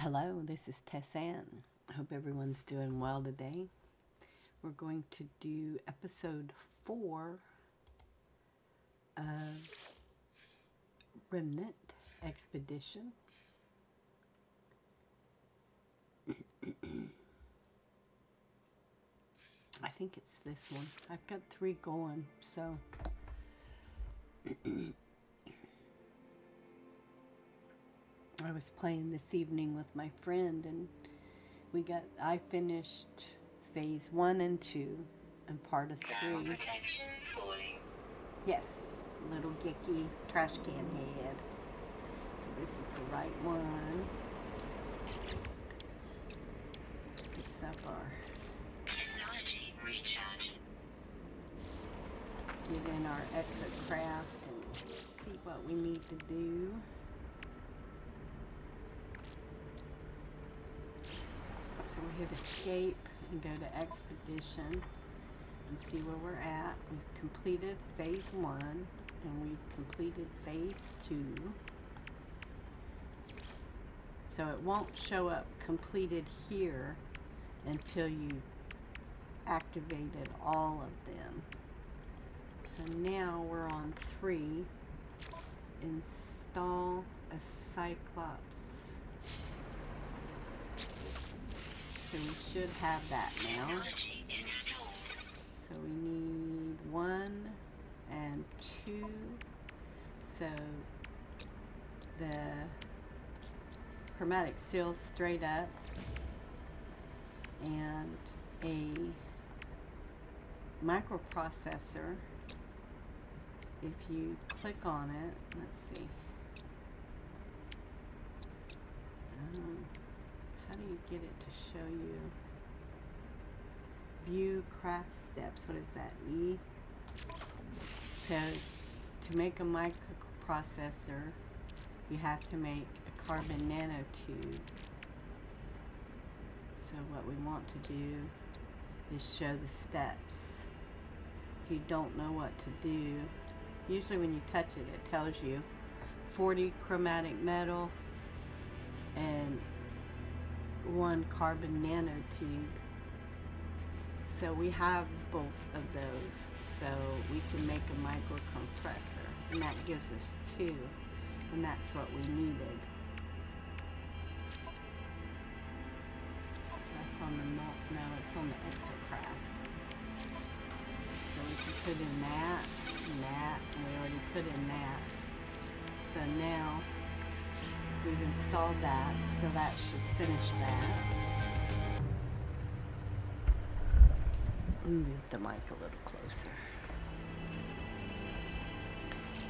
Hello, this is Tessanne. I hope everyone's doing well today. We're going to do episode 4 of Remnant Expedition. I think it's this one. I've got 3 going, so I was playing this evening with my friend, and I finished phase 1 and 2 and part of 3. Protection falling. Yes, little geeky trash can head. So this is the right one. Let's fix up our... Technology recharge. Get in our exocraft and see what we need to do. So we hit escape and go to expedition and see where we're at. We've completed phase 1 and we've completed phase 2. So it won't show up completed here until you activated all of them. So now we're on 3. Install a Cyclops. So we should have that now. So we need 1 and 2. So the chromatic seal straight up and a microprocessor. If you click on it, let's see. How do you get it to show you? View craft steps. What is that? E? So to make a microprocessor, you have to make a carbon nanotube. So what we want to do is show the steps. If you don't know what to do, usually when you touch it, it tells you 40 chromatic metal and 1 carbon nanotube. So we have both of those, so we can make a microcompressor, and that gives us 2, and that's what we needed. So that's on the it's on the exocraft. So we can put in that, and we already put in that. So now we've installed that, so that should finish that. Move the mic a little closer.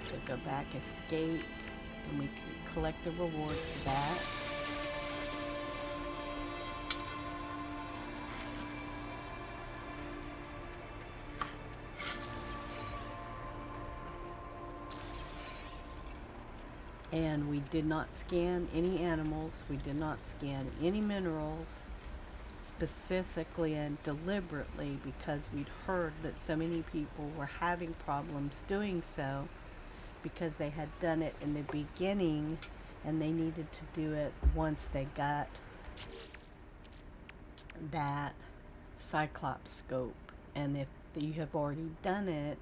So go back, escape, and we can collect the reward for that. And we did not scan any animals, we did not scan any minerals, specifically and deliberately, because we'd heard that so many people were having problems doing so because they had done it in the beginning and they needed to do it once they got that Cyclops scope. And if you have already done it,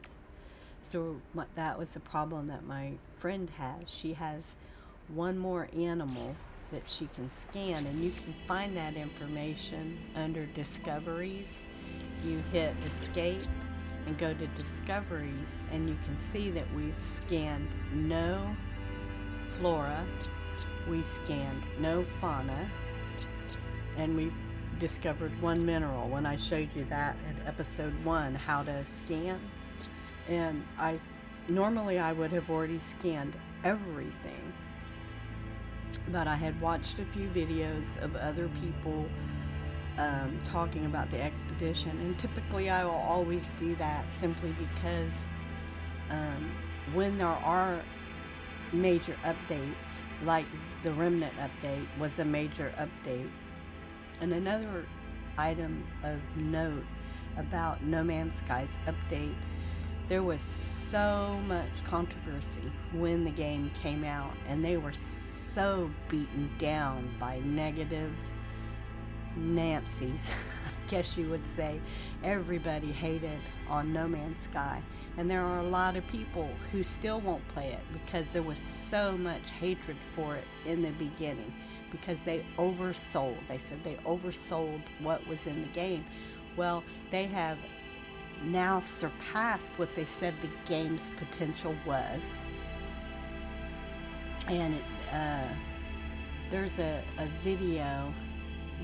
so that was the problem that my friend has. She has 1 more animal that she can scan, and you can find that information under discoveries. You hit escape and go to discoveries, and you can see that we've scanned no flora, we've scanned no fauna, and we've discovered 1 mineral. When I showed you that in episode 1, how to scan, and normally I would have already scanned everything, but I had watched a few videos of other people talking about the expedition, and typically I will always do that simply because when there are major updates, like the Remnant update was a major update. And another item of note about No Man's Sky's update, there was so much controversy when the game came out, and they were so beaten down by negative Nancy's, I guess you would say. Everybody hated on No Man's Sky. And there are a lot of people who still won't play it because there was so much hatred for it in the beginning, because they oversold. They said they oversold what was in the game. Well, they have now surpassed what they said the game's potential was. And there's a video,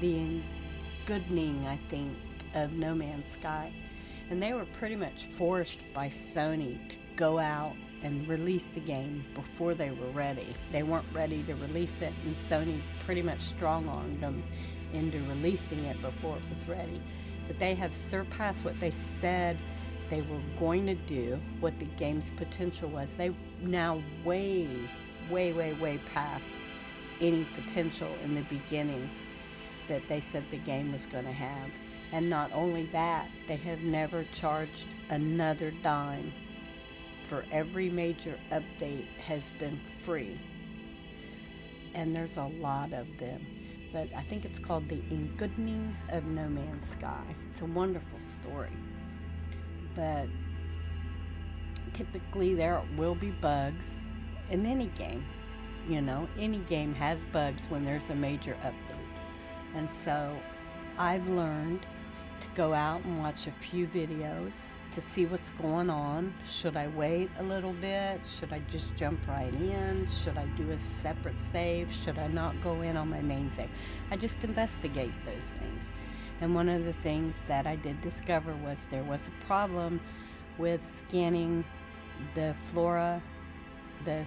the Goodning, I think, of No Man's Sky, and they were pretty much forced by Sony to go out and release the game before they were ready. They weren't ready to release it, and Sony pretty much strong-armed them into releasing it before it was ready. But they have surpassed what they said they were going to do, what the game's potential was. They've now way past any potential in the beginning that they said the game was going to have. And not only that, they have never charged another dime. For every major update has been free. And there's a lot of them. But I think it's called The Goodning of No Man's Sky. It's a wonderful story. But typically there will be bugs in any game. You know, any game has bugs when there's a major update. And so I've learned to go out and watch a few videos to see what's going on. Should I wait a little bit? Should I just jump right in? Should I do a separate save? Should I not go in on my main save? I just investigate those things. And one of the things that I did discover was there was a problem with scanning the flora, the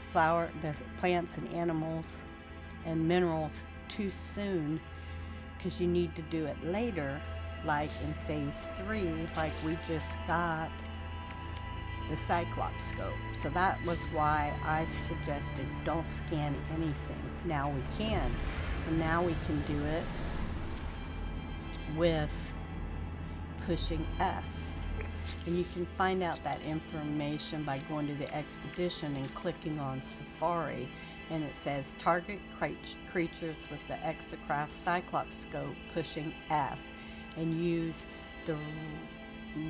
plants and animals and minerals too soon, because you need to do it later, like in phase 3, like we just got the Cyclops scope. So that was why I suggested don't scan anything. Now we can, and now we can do it with pushing F. And you can find out that information by going to the expedition and clicking on Safari, and it says target creatures with the Exocraft Cyclops scope pushing F, and use the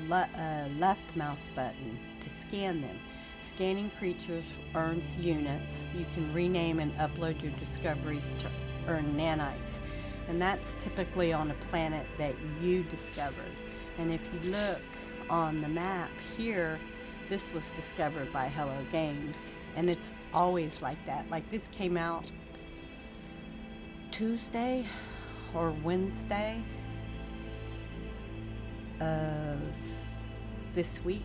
left mouse button to scan them. Scanning creatures earns units. You can rename and upload your discoveries to earn nanites, and that's typically on a planet that you discovered. And if you look on the map here, this was discovered by Hello Games, and it's always like that. Like this came out Tuesday or Wednesday of this week,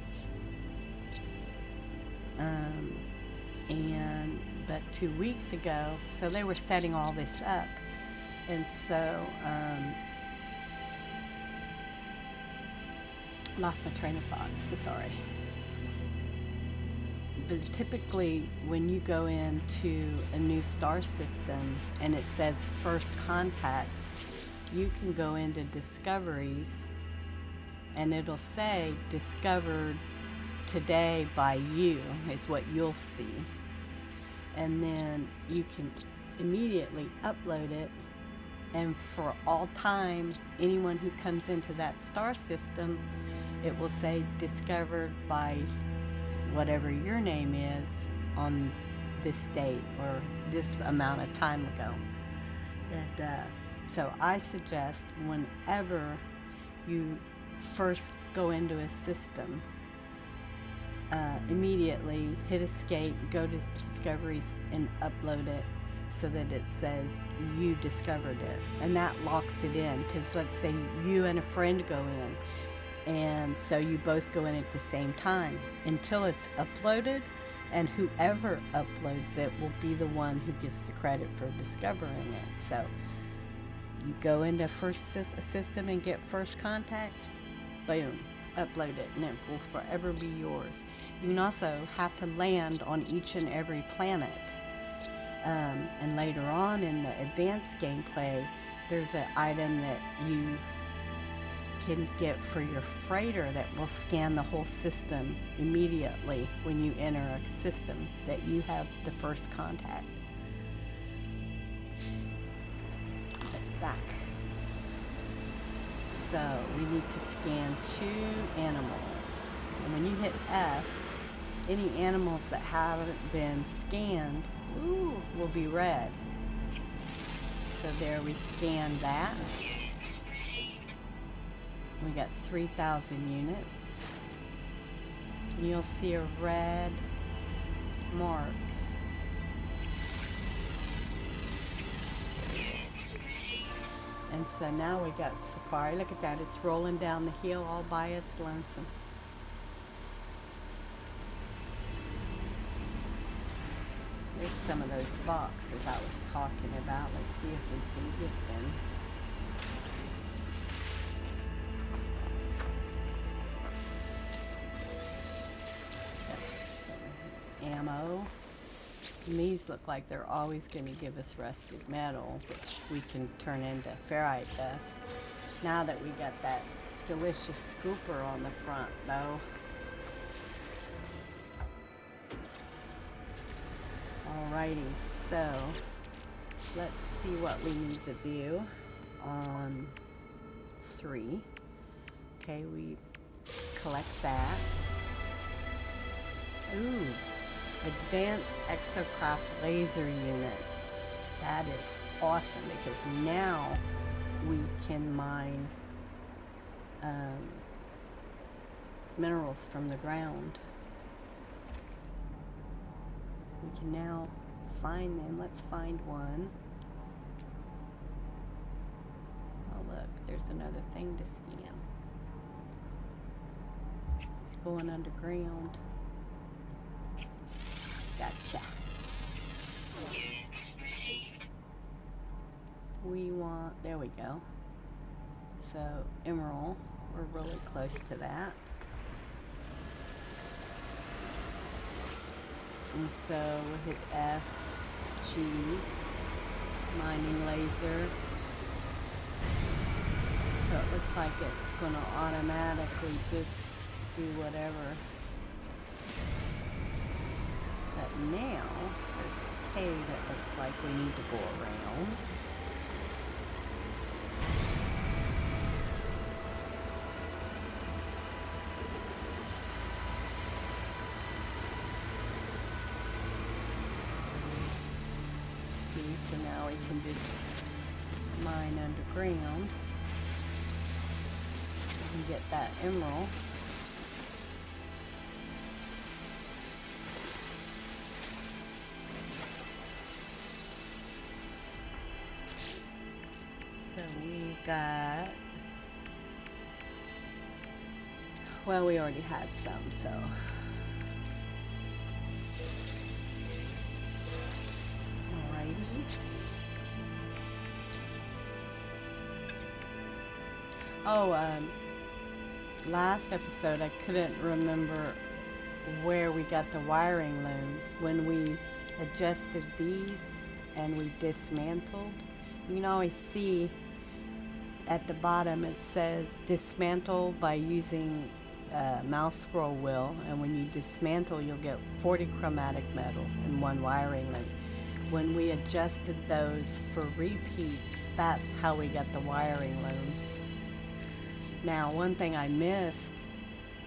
but 2 weeks ago, so they were setting all this up, and so lost my train of thought, so sorry. But typically when you go into a new star system and it says first contact, you can go into discoveries and it'll say discovered today by you is what you'll see, and then you can immediately upload it, and for all time anyone who comes into that star system, it will say discovered by whatever your name is on this date or this amount of time ago. And so I suggest whenever you first go into a system, immediately hit escape, go to discoveries and upload it so that it says you discovered it, and that locks it in. Because let's say you and a friend go in, and so you both go in at the same time until it's uploaded, and whoever uploads it will be the one who gets the credit for discovering it. So you go into first system and get first contact, boom, upload it, and it will forever be yours. You can also have to land on each and every planet, and later on in the advanced gameplay there's an item that you can get for your freighter that will scan the whole system immediately when you enter a system that you have the first contact. back. So we need to scan 2 animals. And when you hit F, any animals that haven't been scanned, will be red. So there we scan that. We got 3,000 units. And you'll see a red mark. And so now we got Safari. Look at that. It's rolling down the hill all by its lonesome. There's some of those boxes I was talking about. Let's see if we can get them. That's some ammo. And these look like they're always going to give us rusted metal, which we can turn into ferrite dust. Now that we got that delicious scooper on the front, though. Alrighty, so let's see what we need to do on 3. Okay, we collect that. Ooh, advanced exocraft laser unit. That is awesome because now we can mine minerals from the ground. We can now find them. Let's find one. Oh look, there's another thing to scan. He's going underground. Gotcha. We want, there we go. So emerald, we're really close to that. And so we hit F, G, mining laser. So it looks like it's going to automatically just do whatever. But now there's a cave that looks like we need to go around. So now we can just mine underground and get that emerald. So we got, well, we already had some, so. Oh, last episode I couldn't remember where we got the wiring looms. When we adjusted these and we dismantled, you can always see at the bottom it says dismantle by using mouse scroll wheel, and when you dismantle you'll get 40 chromatic metal and 1 wiring loom. When we adjusted those for repeats, that's how we got the wiring looms. Now, one thing I missed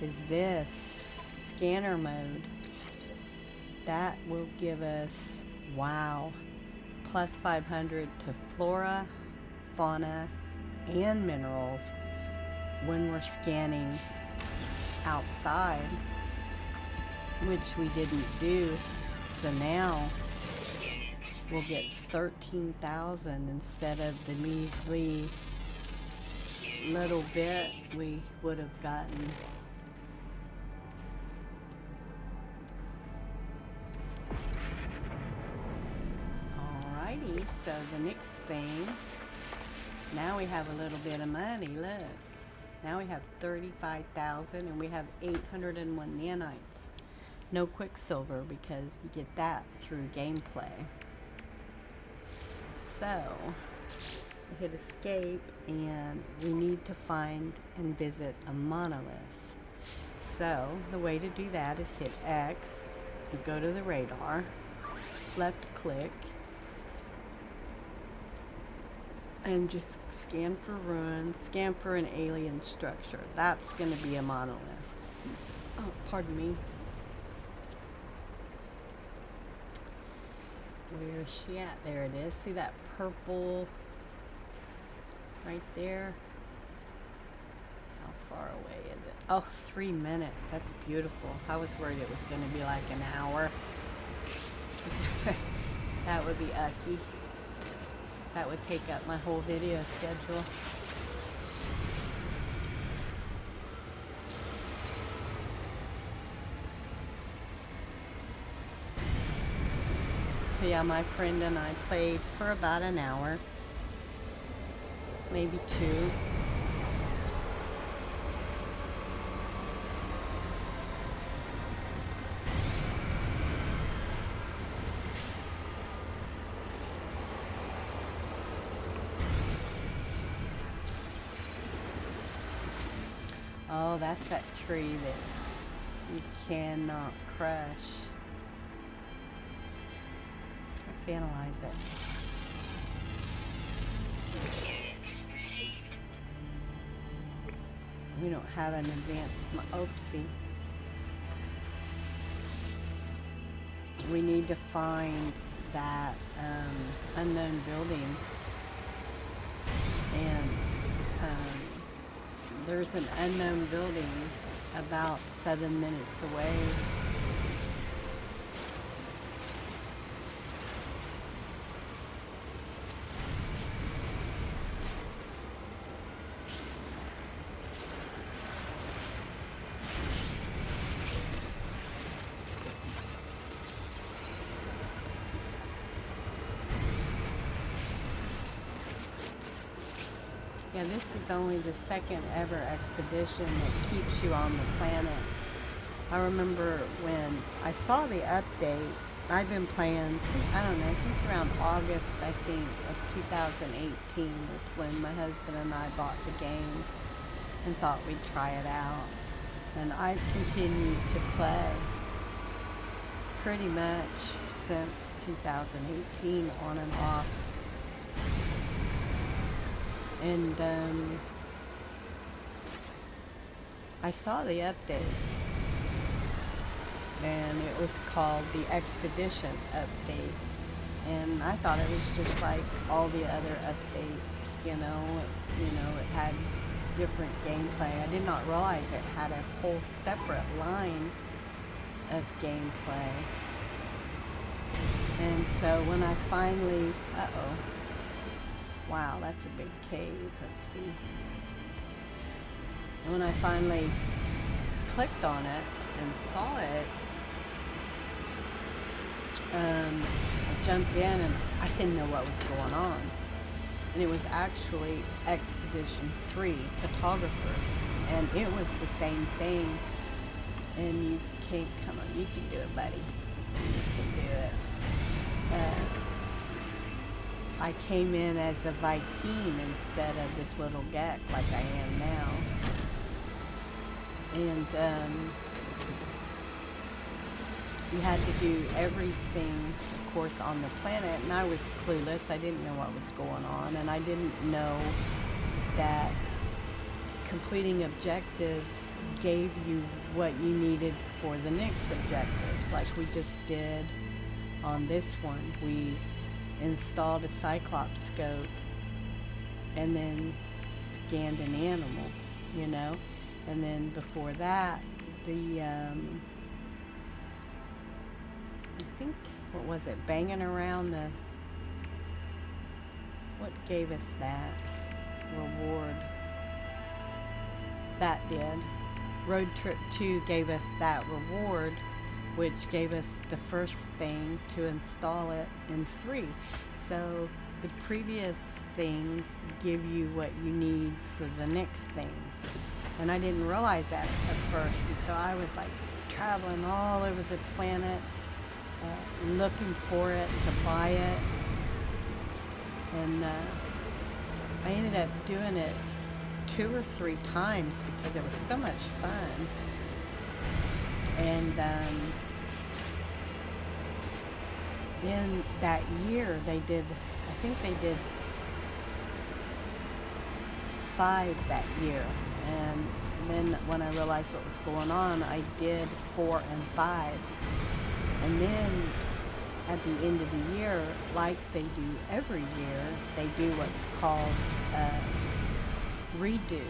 is this scanner mode. That will give us, wow, plus 500 to flora, fauna, and minerals when we're scanning outside, which we didn't do. So now we'll get 13,000 instead of the measly little bit we would have gotten. Alrighty, so the next thing, now we have a little bit of money. Look, now we have 35,000 and we have 801 nanites. No quicksilver because you get that through gameplay. So we hit escape and we need to find and visit a monolith. So the way to do that is hit X, go to the radar, left click, and just scan for ruins, scan for an alien structure. That's going to be a monolith. Oh, pardon me. Where is she at? There it is. See that purple right there? How far away is it? Oh, 3 minutes. That's beautiful. I was worried it was going to be like an hour. That would be ucky. That would take up my whole video schedule. So yeah, my friend and I played for about an hour, maybe 2. Oh, that's that tree that you cannot crush. Let's analyze it. Units received. We don't have an advanced oopsie. We need to find that unknown building, and there's an unknown building about 7 minutes away. Yeah, this is only the second ever expedition that keeps you on the planet. I remember when I saw the update, I've been playing, I don't know, since around August, I think, of 2018 is when my husband and I bought the game and thought we'd try it out. And I've continued to play pretty much since 2018, on and off. And I saw the update, and it was called the Expedition Update, and I thought it was just like all the other updates, you know, it had different gameplay. I did not realize it had a whole separate line of gameplay. And so when I finally, wow, that's a big cave. Let's see. And when I finally clicked on it and saw it, I jumped in and I didn't know what was going on. And it was actually Expedition 3 Cartographers. And it was the same thing. And you can't, come on, you can do it, buddy. You can do it. I came in as a Viking instead of this little Gek like I am now. And you had to do everything, of course, on the planet, and I was clueless. I didn't know what was going on, and I didn't know that completing objectives gave you what you needed for the next objectives, like we just did on this one. We installed a Cyclops scope and then scanned an animal, you know, and then before that, the I think, what was it, banging around the, what gave us that reward? That did. Road Trip 2 gave us that reward, which gave us the first thing to install it in 3. So the previous things give you what you need for the next things. And I didn't realize that at first. And so I was like traveling all over the planet, looking for it, to buy it. And I ended up doing it 2 or 3 times because it was so much fun. And then that year they did, I think they did 5 that year. And then when I realized what was going on, I did 4 and 5. And then at the end of the year, like they do every year, they do what's called redo,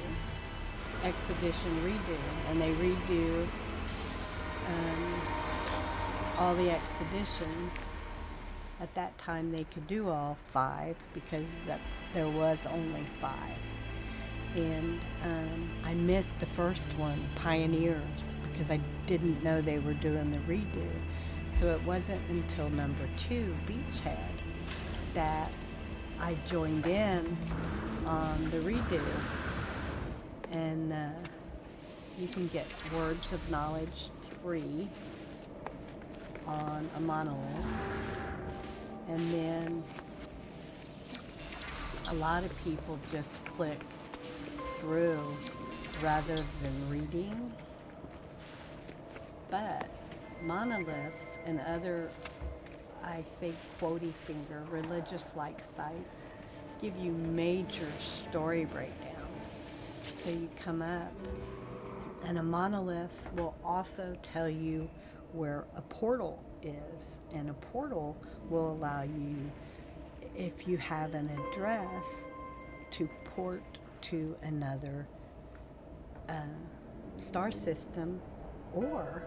expedition redo. And they redo all the expeditions. At that time, they could do all 5 because there was only 5. And I missed the first one, Pioneers, because I didn't know they were doing the redo. So it wasn't until number 2, Beachhead, that I joined in on the redo. And you can get Words of Knowledge 3 on a monolith. And then a lot of people just click through rather than reading. But monoliths and other, I say quotey finger, religious-like sites give you major story breakdowns. So you come up, and a monolith will also tell you where a portal is, and a portal will allow you, if you have an address, to port to another star system or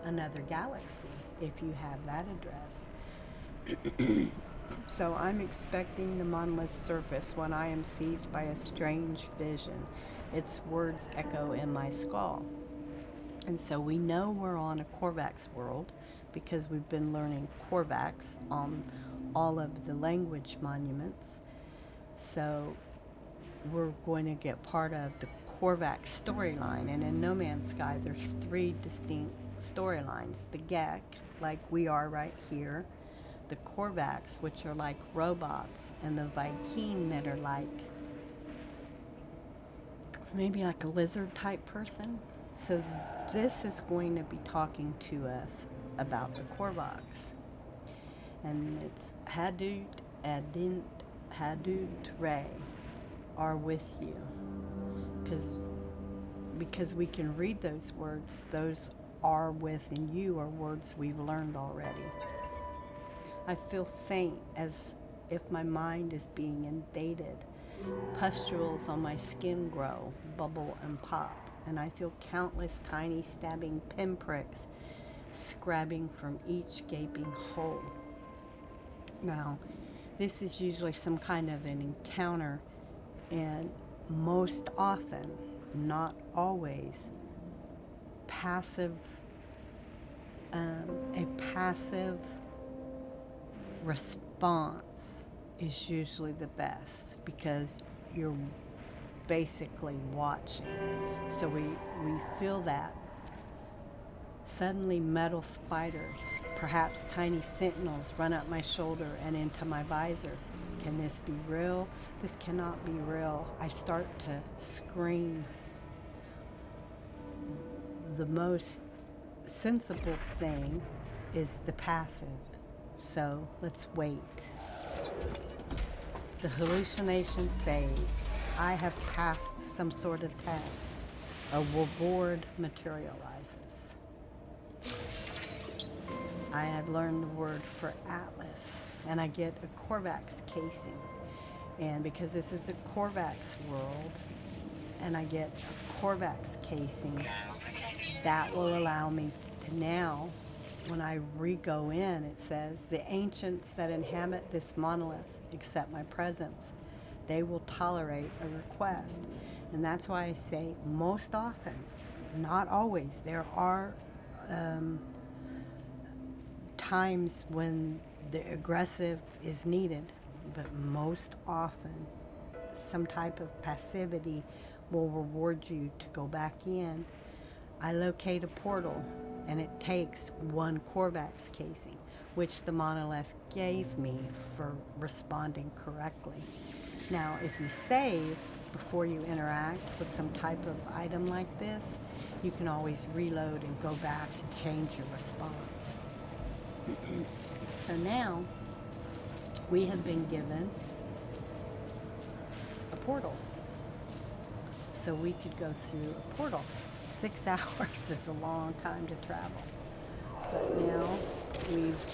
another galaxy if you have that address. So I'm expecting the monolith surface when I am seized by a strange vision. Its words echo in my skull. And so we know we're on a Korvax world because we've been learning Korvax on all of the language monuments. So we're going to get part of the Korvax storyline. And in No Man's Sky, there's 3 distinct storylines. The Gek, like we are right here. The Korvax, which are like robots. And the Viking that are like, maybe like a lizard type person. So this is going to be talking to us about the Korvax. And it's Hadut, Adint, Hadut, Ray are with you. Because we can read those words, those are within you are words we've learned already. I feel faint as if my mind is being invaded. Pustules on my skin grow, bubble and pop, and I feel countless tiny stabbing pinpricks scrabbing from each gaping hole. Now, this is usually some kind of an encounter, and most often, not always, a passive response is usually the best because you're basically watching. So we feel that. Suddenly metal spiders, perhaps tiny sentinels, run up my shoulder and into my visor. Can this be real? This cannot be real. I start to scream. The most sensible thing is the passive. So let's wait. The hallucination fades. I have passed some sort of test. A reward materializes. I had learned the word for Atlas, and I get a Korvax casing. And because this is a Korvax world, and I get a Korvax casing, that will allow me to now, when I re-go in, it says, the ancients that inhabit this monolith accept my presence. They will tolerate a request. And that's why I say most often, not always. There are times when the aggressive is needed, but most often some type of passivity will reward you to go back in. I locate a portal, and it takes 1 Korvax casing, which the monolith gave me for responding correctly. Now, if you save before you interact with some type of item like this, you can always reload and go back and change your response. So now, we have been given a portal. so we could go through a portal. 6 hours is a long time to travel. But now we've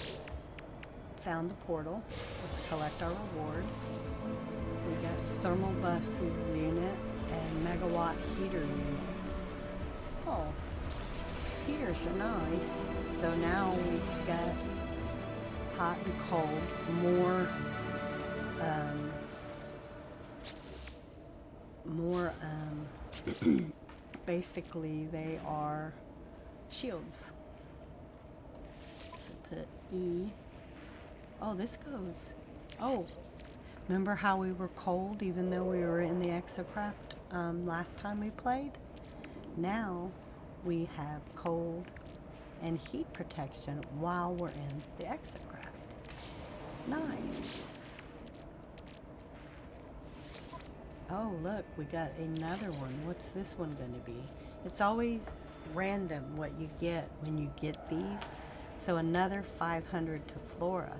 found the portal. Let's collect our reward. We got thermal buff unit and megawatt heater unit. Oh, heaters are nice. So now we've got hot and cold, more basically they are shields. So put E. Oh, this goes. Oh, remember how we were cold even though we were in the exocraft last time we played? Now we have cold and heat protection while we're in the exocraft. Nice. Oh, look, we got another one. What's this one going to be? It's always random what you get when you get these. So another 500 to Flora.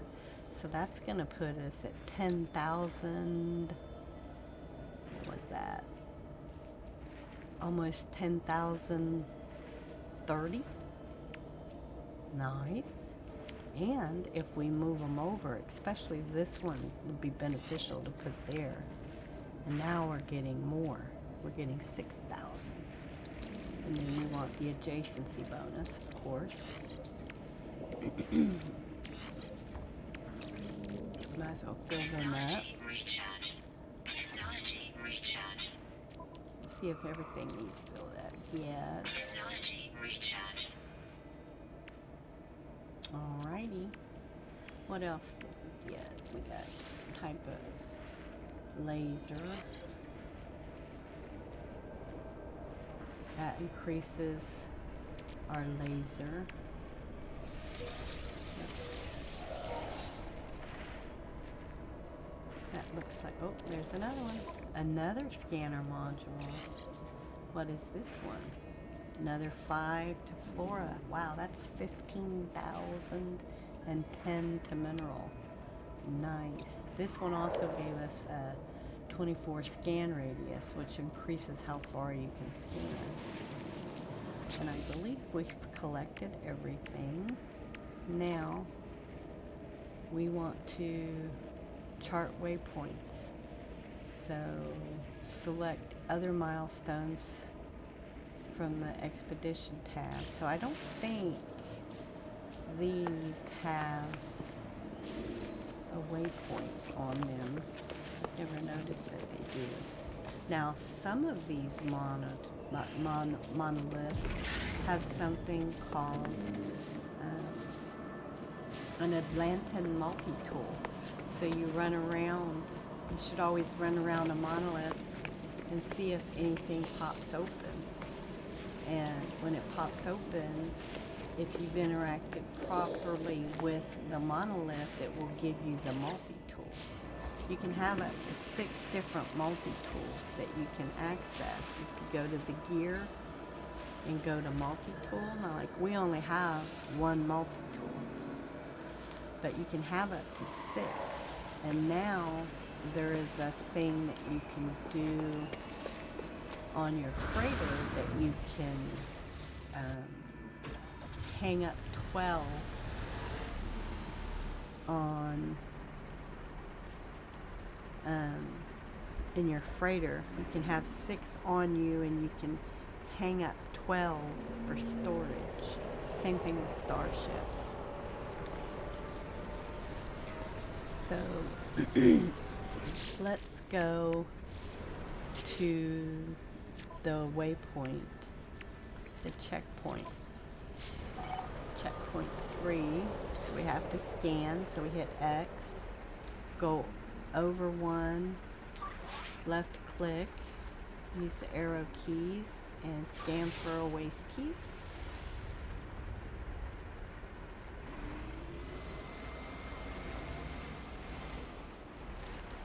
So that's going to put us at 10,000. What was that? Almost 10,030. Nice. And if we move them over, especially this one would be beneficial to put there. And now we're getting more. We're getting 6,000. And then we want the adjacency bonus, of course. Might as well fill them up. Recharge. Technology recharge. See if everything needs filled up. Yes. Technology recharge. Alrighty. What else did we get? We got some type of laser. That increases our laser. That looks like, oh, there's another one. Another scanner module. What is this one? Another 5 to Flora. Wow, that's 15,000 and 10 to mineral. Nice. This one also gave us a 24 scan radius, which increases how far you can scan. And I believe we've collected everything. Now, we want to chart waypoints. So, select other milestones from the expedition tab. So I don't think these have a waypoint on them. I've never noticed that they do. Now, some of these monoliths have something called an Atlantan multi-tool. So you run around, you should always run around a monolith and see if anything pops open. And when it pops open, if you've interacted properly with the monolith, it will give you the multi-tool. You can have up to 6 different multi-tools that you can access. If you go to the gear and go to multi-tool, now like we only have 1 multi-tool, but you can have up to 6. And now there is a thing that you can do on your freighter that you can hang up 12 on in your freighter. You can have 6 on you and you can hang up 12 for storage. Same thing with starships. So let's go to the waypoint, the checkpoint. Checkpoint 3. So we have to scan. So we hit X, go over 1, left click, use the arrow keys, and scan for a waste key.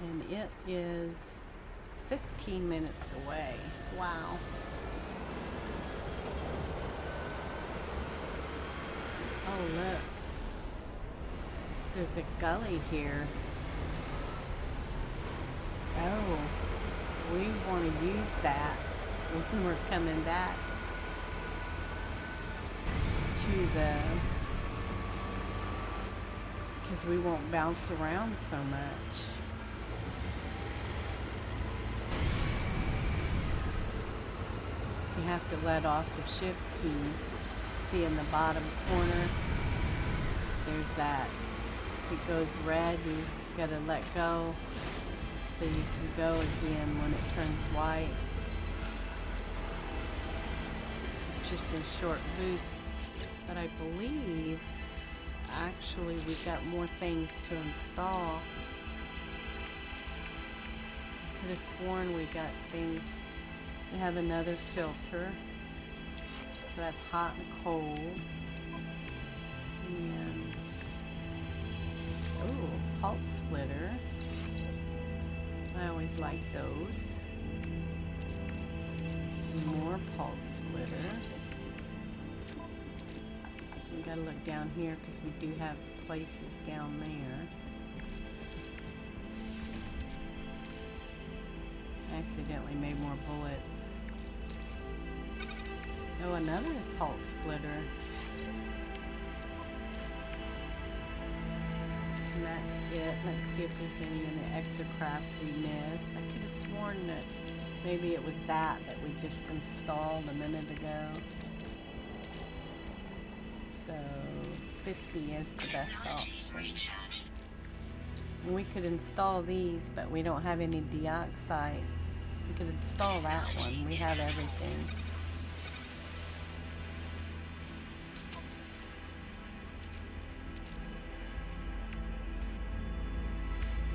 And it is 15 minutes away. Wow. Oh, look. There's a gully here. Oh, we want to use that when we're coming back to the, because we won't bounce around so much. You have to let off the shift key. See in the bottom corner, there's that. If it goes red, you gotta let go so you can go again when it turns white. Just a short boost, but I believe actually we've got more things to install. Could have sworn we got things. We have another filter, so that's hot and cold, and oh, pulse splitter. I always like those. More pulse splitter. We gotta look down here because we do have places down there. I accidentally made more bullets. Oh, another pulse splitter. And that's it. Let's see if there's any in the exocraft we missed. I could have sworn that maybe it was that we just installed a minute ago. So 50 is the best option. And we could install these, but we don't have any deoxide. We could install that one. We have everything.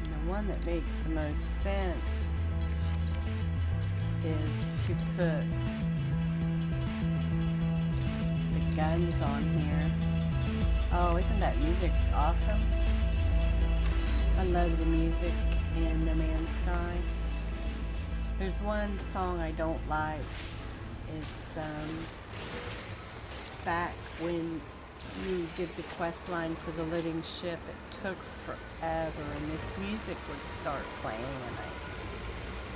And the one that makes the most sense is to put the guns on here. Oh, isn't that music awesome? I love the music in No Man's Sky. There's one song I don't like. It's back when you did the quest line for the living ship, it took forever, and this music would start playing,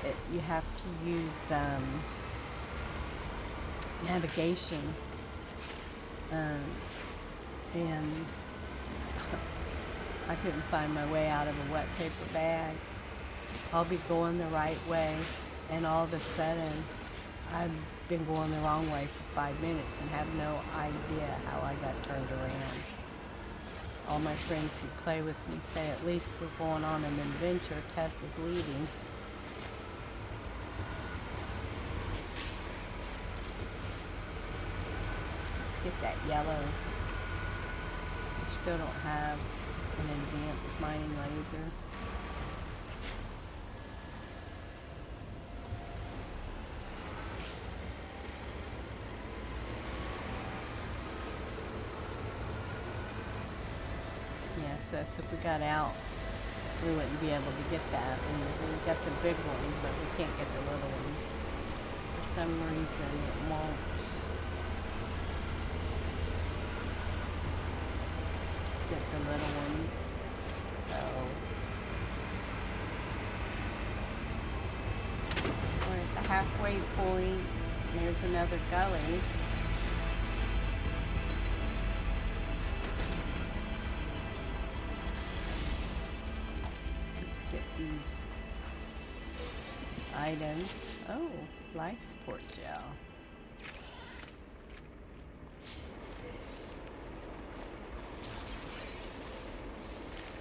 and you have to use navigation, and I couldn't find my way out of a wet paper bag. I'll be going the right way, and all of a sudden, I've been going the wrong way for 5 minutes and have no idea how I got turned around. All my friends who play with me say at least we're going on an adventure. Tess is leading. Let's get that yellow. We still don't have an advanced mining laser. So if we got out, we wouldn't be able to get that. And we got the big ones, but we can't get the little ones. For some reason, it won't. Get the little ones. So we're at the halfway point. There's another gully. Items. Oh, life support gel.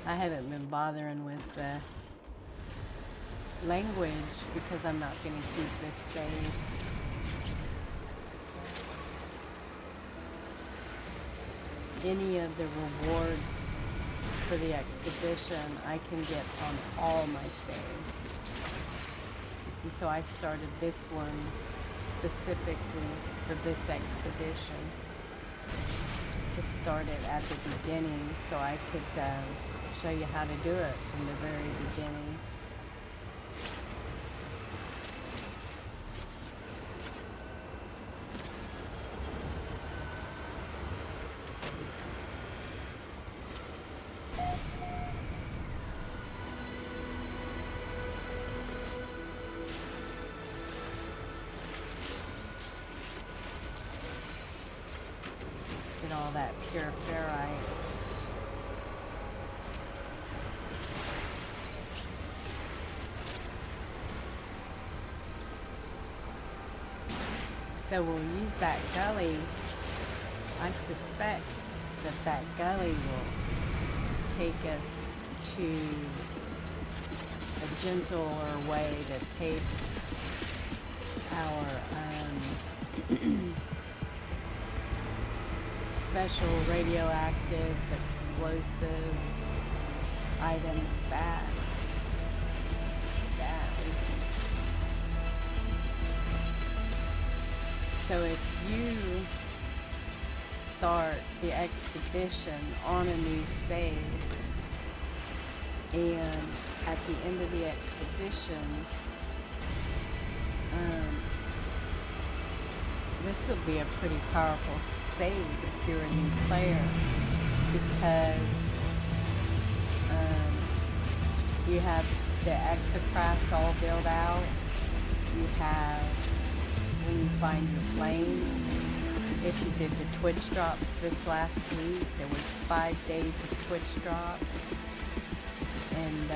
I haven't been bothering with the language because I'm not going to keep this saved. Any of the rewards for the expedition I can get on all my saves. And so I started this one specifically for this expedition to start it at the beginning so I could show you how to do it from the very beginning. get all that pure ferrite. So we'll use that gully. I suspect that that gully will take us to a gentler way to take our special radioactive explosive items back. So if you start the expedition on a new save, and at the end of the expedition, this will be a pretty powerful save if you're a new player, because you have the exocraft all built out. You have, when you find your plane, if you did the Twitch drops this last week, there was 5 days of Twitch drops. And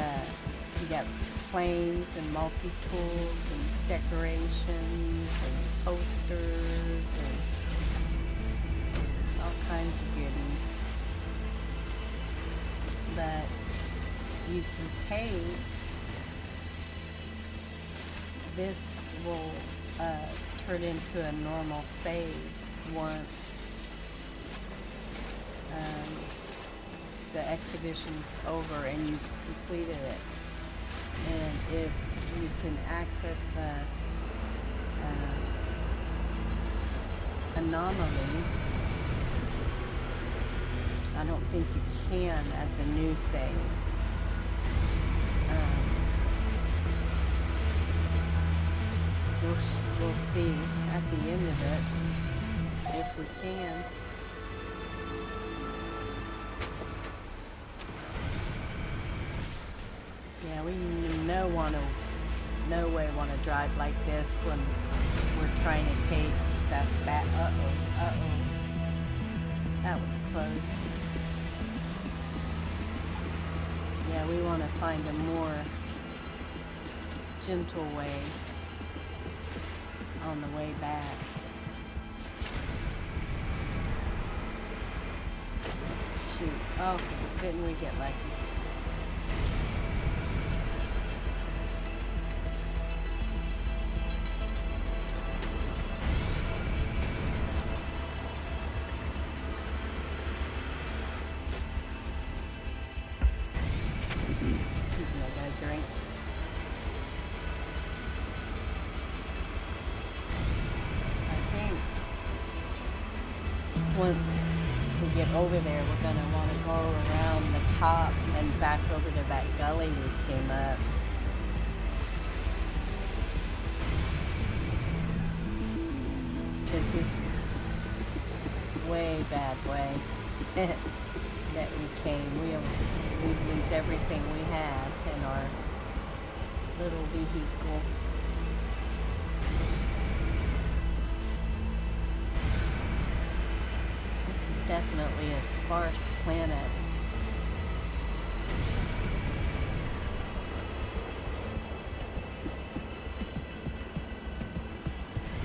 you got planes and multi-tools and decorations and posters and all kinds of goodies. But you can pay. This will turn into a normal save once the expedition's over and you've completed it. And if you can access the anomaly, I don't think you can as a new save. We'll see at the end of it if we can. Yeah, we no way want to drive like this when we're trying to take stuff back. Uh-oh. That was close. Yeah, we want to find a more gentle way on the way back. Shoot. Oh, didn't we get lucky? Excuse me, I got a drink. Once we get over there, we're going to want to go around the top and back over to that gully we came up. Because this is way bad way that we came. We'd lose everything we had in our little vehicle. Definitely a sparse planet.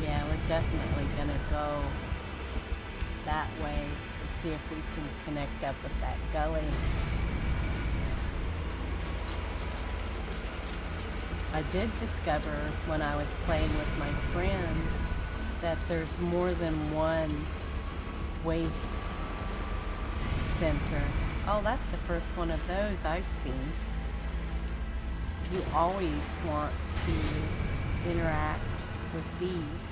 Yeah, we're definitely gonna go that way and see if we can connect up with that gully. I did discover when I was playing with my friend that there's more than one waste center. Oh, that's the first one of those I've seen. You always want to interact with these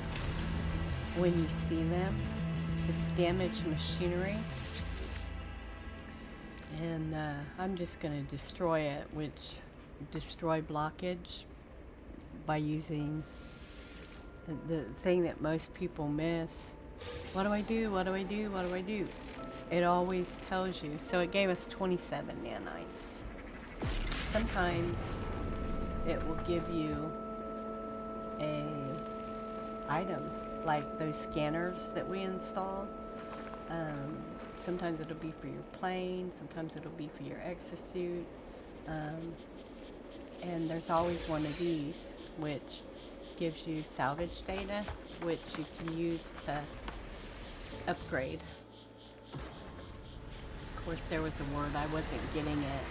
when you see them. It's damaged machinery. And I'm just going to destroy it, which destroy blockage by using the thing that most people miss. What do I do? What do I do? What do I do? It always tells you. So it gave us 27 nanites. Sometimes it will give you a item, like those scanners that we installed. Um, Sometimes it'll be for your plane, sometimes it'll be for your exosuit. Um, and there's always one of these, which gives you salvage data, which you can use to upgrade. Of course, there was a word I wasn't getting it.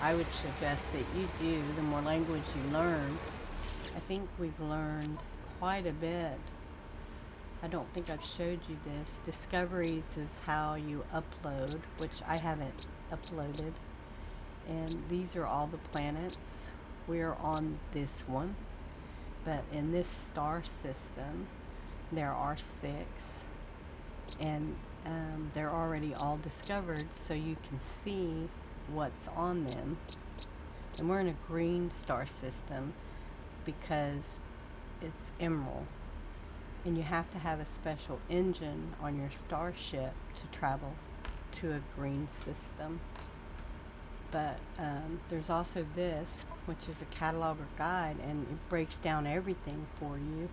I would suggest that you do. The more language you learn, I think we've learned quite a bit. I don't think I've showed you this. Discoveries is how you upload, which I haven't uploaded. And these are all the planets. We're on this one. But in this star system, there are 6. And they're already all discovered, so you can see what's on them. And we're in a green star system because it's emerald. And you have to have a special engine on your starship to travel to a green system. But there's also this, which is a catalog or guide, and it breaks down everything for you.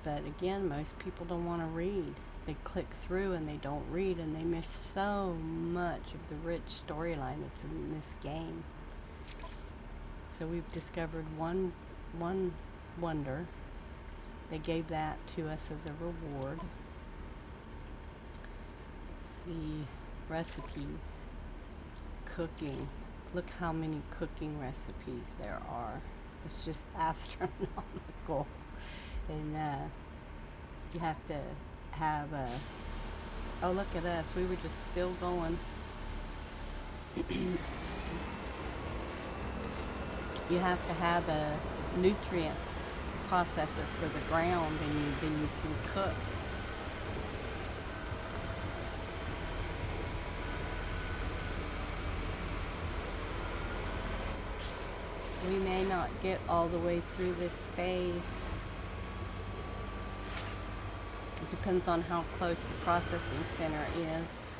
But again, most people don't want to read. They click through and they don't read, and they miss so much of the rich storyline that's in this game. So we've discovered one wonder. They gave that to us as a reward. Let's see, recipes, cooking. Look how many cooking recipes there are. It's just astronomical. And you have to have a... Oh, look at us. We were just still going. You have to have a nutrient processor for the ground, and then you can cook. We may not get all the way through this phase. It depends on how close the processing center is.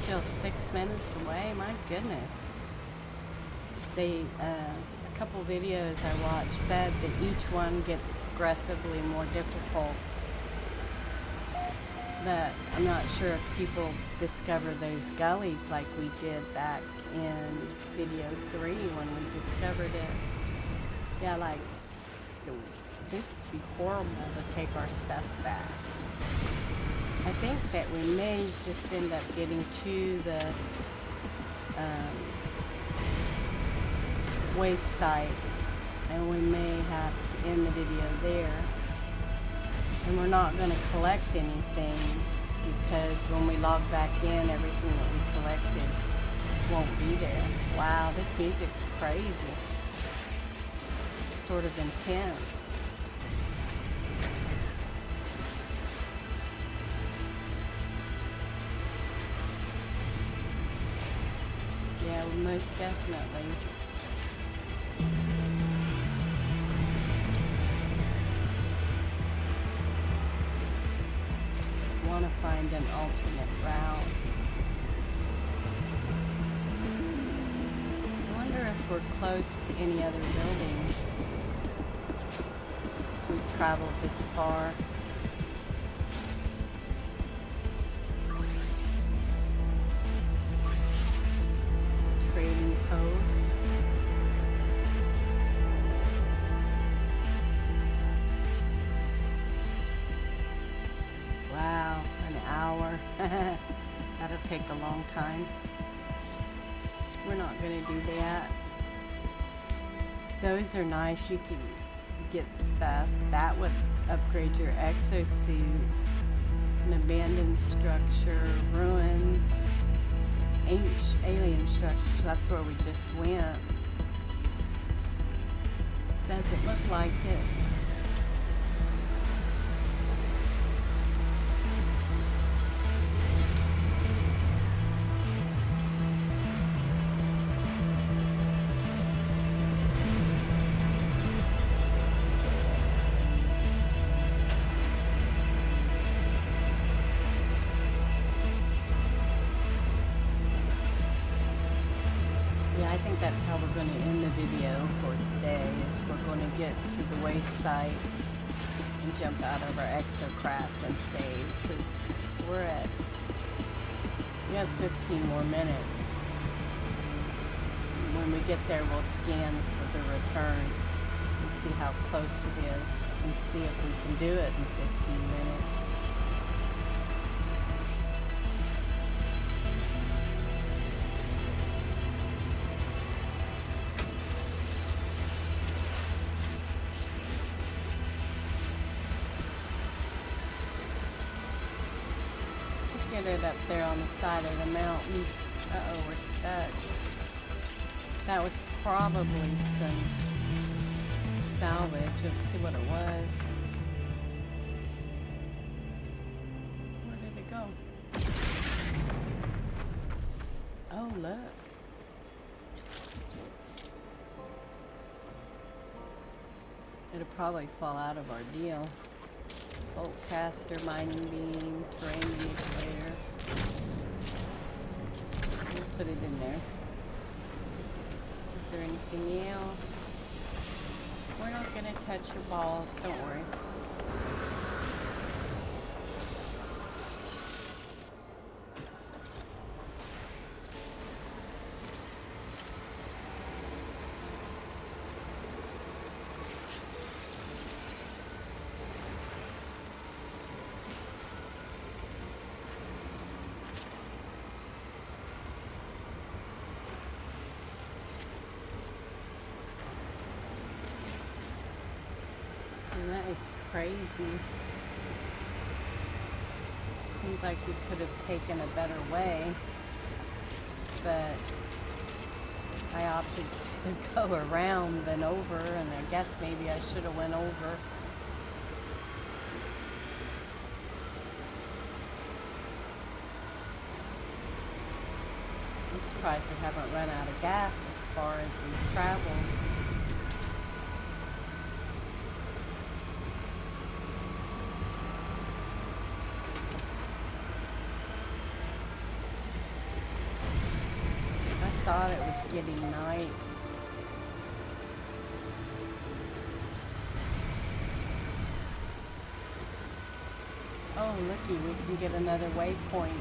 Still 6 minutes away. My goodness. A couple videos I watched said that each one gets progressively more difficult. But I'm not sure if people discover those gullies like we did back in video 3 when we discovered it. Yeah, like, this would be horrible to take our stuff back. I think that we may just end up getting to the waste site, and we may have to end the video there. And we're not going to collect anything, because when we log back in, everything that we collected won't be there. Wow, this music's crazy. It's sort of intense. Yeah, well, most definitely. Want to find an alternate route. I wonder if we're close to any other buildings since we've traveled this far. Trading post. Wow, an hour. That'll take a long time. We're not going to do that. Those are nice. You can get stuff. That would upgrade your exosuit. An abandoned structure, ruins, ancient alien structures. That's where we just went. Doesn't look like it. I think that's how we're going to end the video for today is we're going to get to the waste site and jump out of our exocraft and save, because we have 15 more minutes. When we get there, we'll scan for the return and see how close it is and see if we can do it in 15 minutes. Get it up there on the side of the mountain. Uh-oh, we're stuck. That was probably some salvage. Let's see what it was. Where did it go? Oh, look. It'll probably fall out of our deal. Bolt caster, mining beam, terrain manipulator. We'll put it in there. Is there anything else? We're not going to touch your balls, don't worry. And that is crazy. Seems like we could have taken a better way, but I opted to go around than over, and I guess maybe I should have went over. I'm surprised we haven't run out of gas as far as we've traveled. I thought it was getting night. Oh, looky, we can get another waypoint.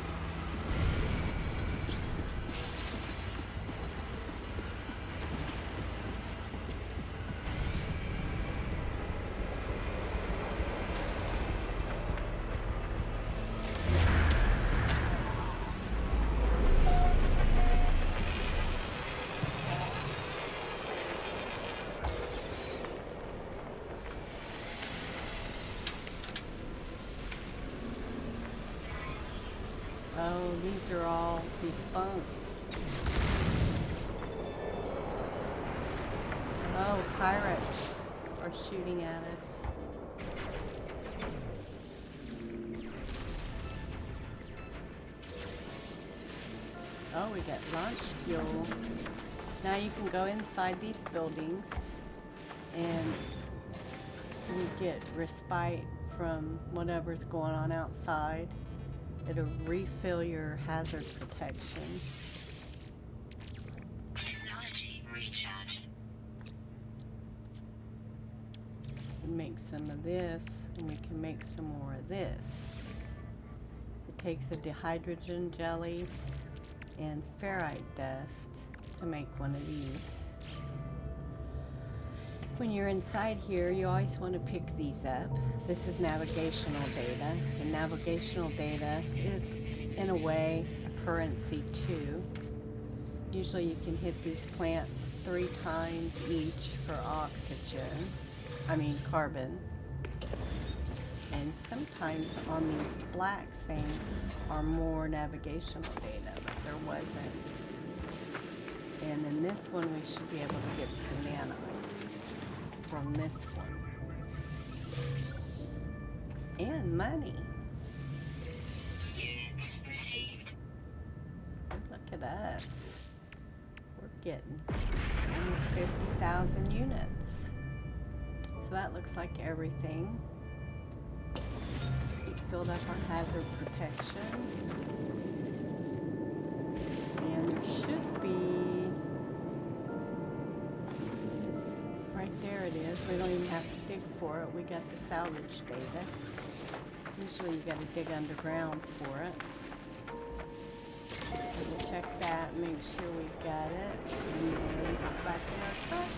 Oh, these are all defunct. Oh, pirates are shooting at us. Oh, we got launch fuel. Now you can go inside these buildings and you get respite from whatever's going on outside. It'll refill your hazard protection. Technology recharge. We can make some of this, and we can make some more of this. It takes a dihydrogen jelly and ferrite dust to make one of these. When you're inside here, you always want to pick these up. This is navigational data, and navigational data is, in a way, a currency too. Usually you can hit these plants 3 times each for carbon. And sometimes on these black things are more navigational data, but there wasn't. And in this one, we should be able to get some nanites from this one. And money. Units received. Look at us. We're getting almost 50,000 units. So that looks like everything. We filled up our hazard protection. And there should be for it. We got the salvage data. Usually you got to dig underground for it. So we'll check that, make sure we got it, and then hop back in our truck.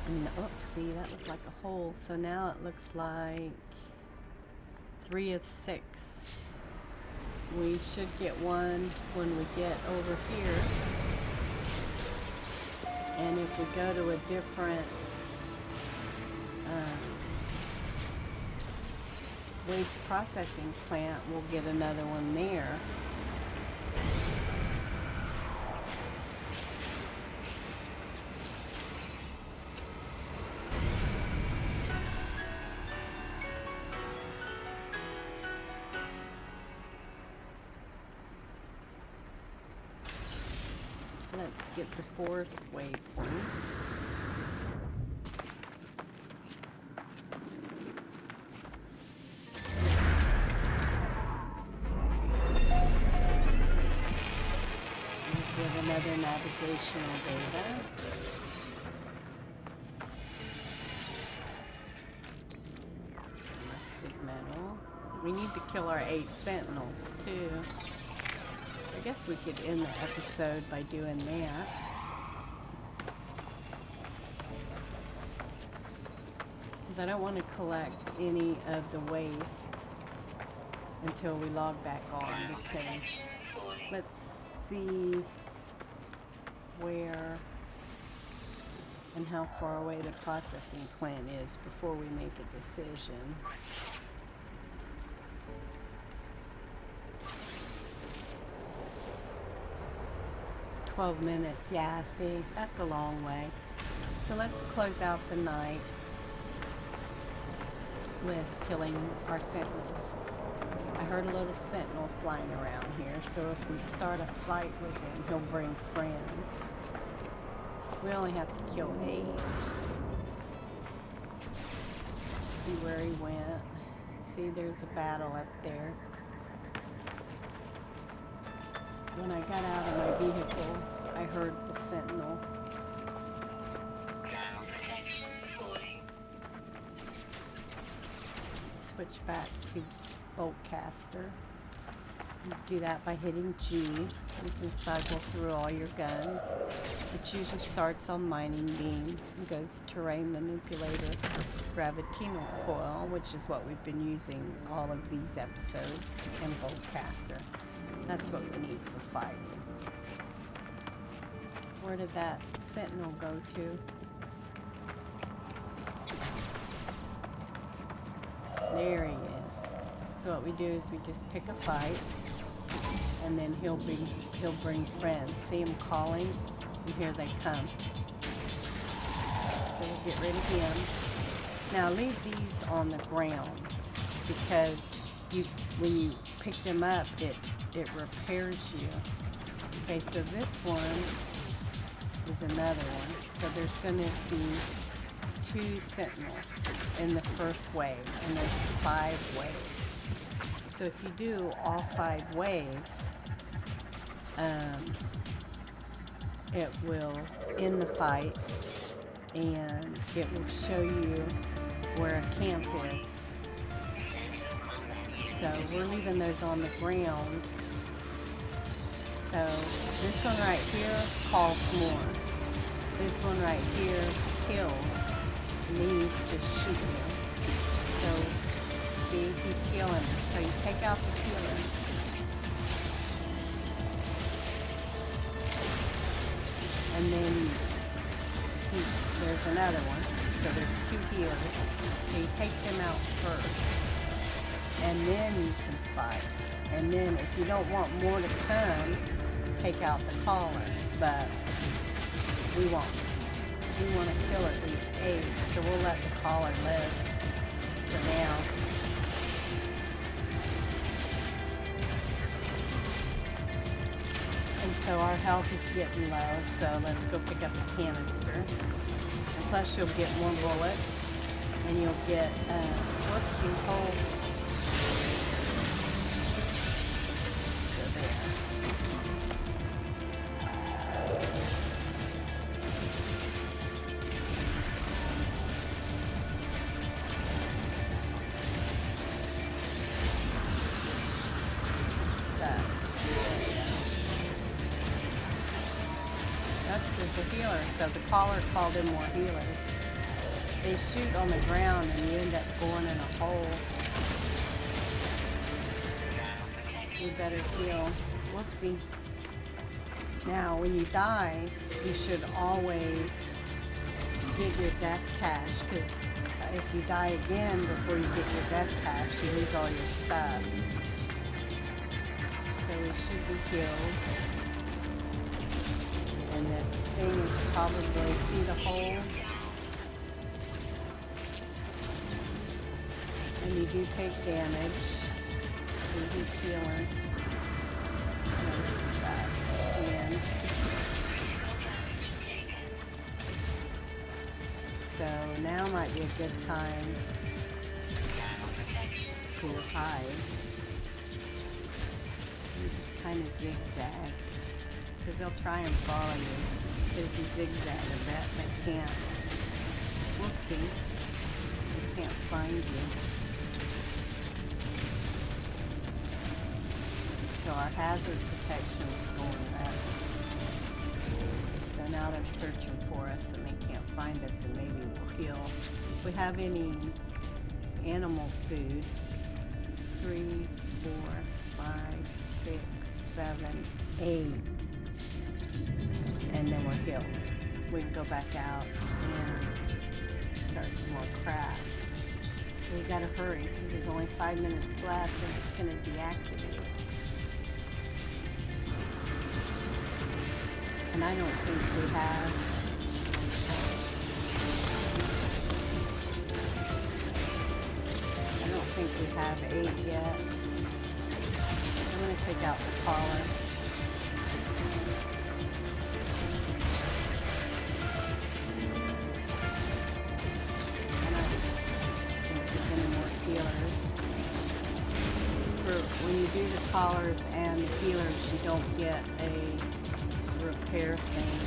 And see, that looked like a hole. So now it looks like 3 of 6. We should get one when we get over here. And if we go to a different waste processing plant, we'll get another one there. Let's get the 4th waypoint. Get another navigational data. Rusted metal. We need to kill our 8 sentinels too. I guess we could end the episode by doing that. Because I don't want to collect any of the waste until we log back on, because let's see where and how far away the processing plant is before we make a decision. $12, yeah, see, that's a long way. So let's close out the night with killing our sentinels. I heard a little sentinel flying around here, so if we start a fight with him, he'll bring friends. We only have to kill 8. See where he went. See, there's a battle up there. When I got out of my vehicle, I heard the sentinel. Thermal protection falling. Switch back to Boltcaster. You do that by hitting G. You can cycle through all your guns. It usually starts on mining beam, goes terrain manipulator, gravitational coil, which is what we've been using all of these episodes, and Boltcaster. That's what we need for fighting. Where did that sentinel go to? There he is. So what we do is we just pick a fight, and then he'll bring friends. See him calling, and here they come. So we'll get rid of him. Now leave these on the ground, because when you pick them up, it repairs you. Okay, so this one is another one. So there's going to be 2 sentinels in the first wave, and there's 5 waves. So if you do all 5 waves, it will end the fight, and it will show you where a camp is. So we're leaving those on the ground. So this one right here calls more. This one right here kills. Needs to shoot you. So see, he's healing. So you take out the healer. And then there's another one. So there's 2 healers. So you take them out first. And then you can fight. And then if you don't want more to come, take out the caller. But we won't. We want to kill at least 8, so we'll let the caller live for now. And so our health is getting low, so let's go pick up a canister. And plus you'll get more bullets, and you'll get, whoopsie, hold. healers, so the caller called in more healers. They shoot on the ground and you end up going in a hole. You better heal. Whoopsie. Now, when you die, you should always get your death cache, because if you die again before you get your death cache, you lose all your stuff. So we should be healed. And the thing is probably, see the hole? And you do take damage. See, he's healing. Notice that again. So now might be a good time to hide. You just kind of zigzag, because they'll try and follow you. If you zigzag a bit, they can't. Whoopsie. They can't find you. So our hazard protection is going up. So now they're searching for us and they can't find us, and maybe we'll heal. If we have any animal food, 3, 4, 5, 6, 7, 8, and then we're healed. We can go back out and start some more craft. So we gotta hurry because there's only 5 minutes left and it's gonna deactivate. And I don't think we have. I don't think we have 8 yet. I'm going to take out the collar. And I don't think there's any more healers. When you do the collars and the healers, you don't get a repair thing.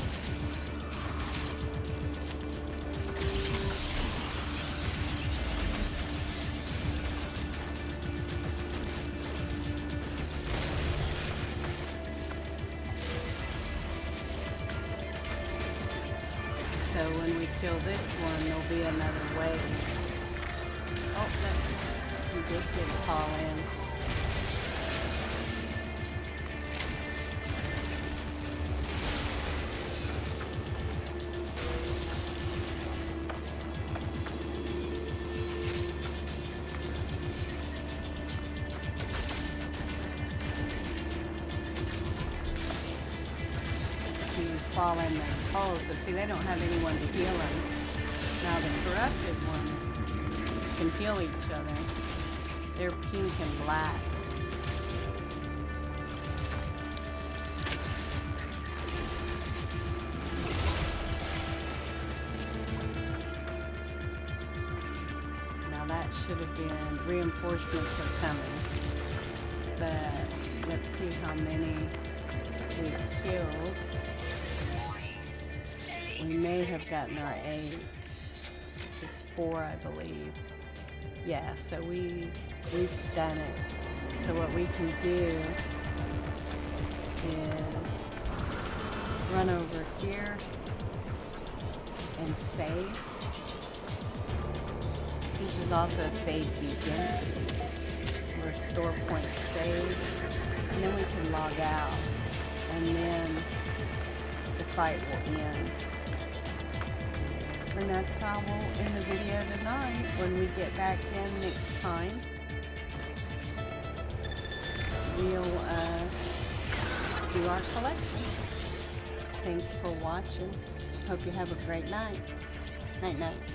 So when we kill this one, there'll be another wave. Oh, we did get a call in. Fall in those holes, but see, they don't have anyone to heal them. Now the corrupted ones can heal each other. They're pink and black. Now that should have been, reinforcements are coming. But let's see how many we've killed. We may have gotten our 8. It's 4, I believe. Yeah, so we've done it. So what we can do is run over here and save. This is also a save beacon. Restore point save. And then we can log out. And then the fight will end. And that's how we'll end the video tonight. When we get back in next time, we'll do our collection. Thanks for watching. Hope you have a great night. Night, night.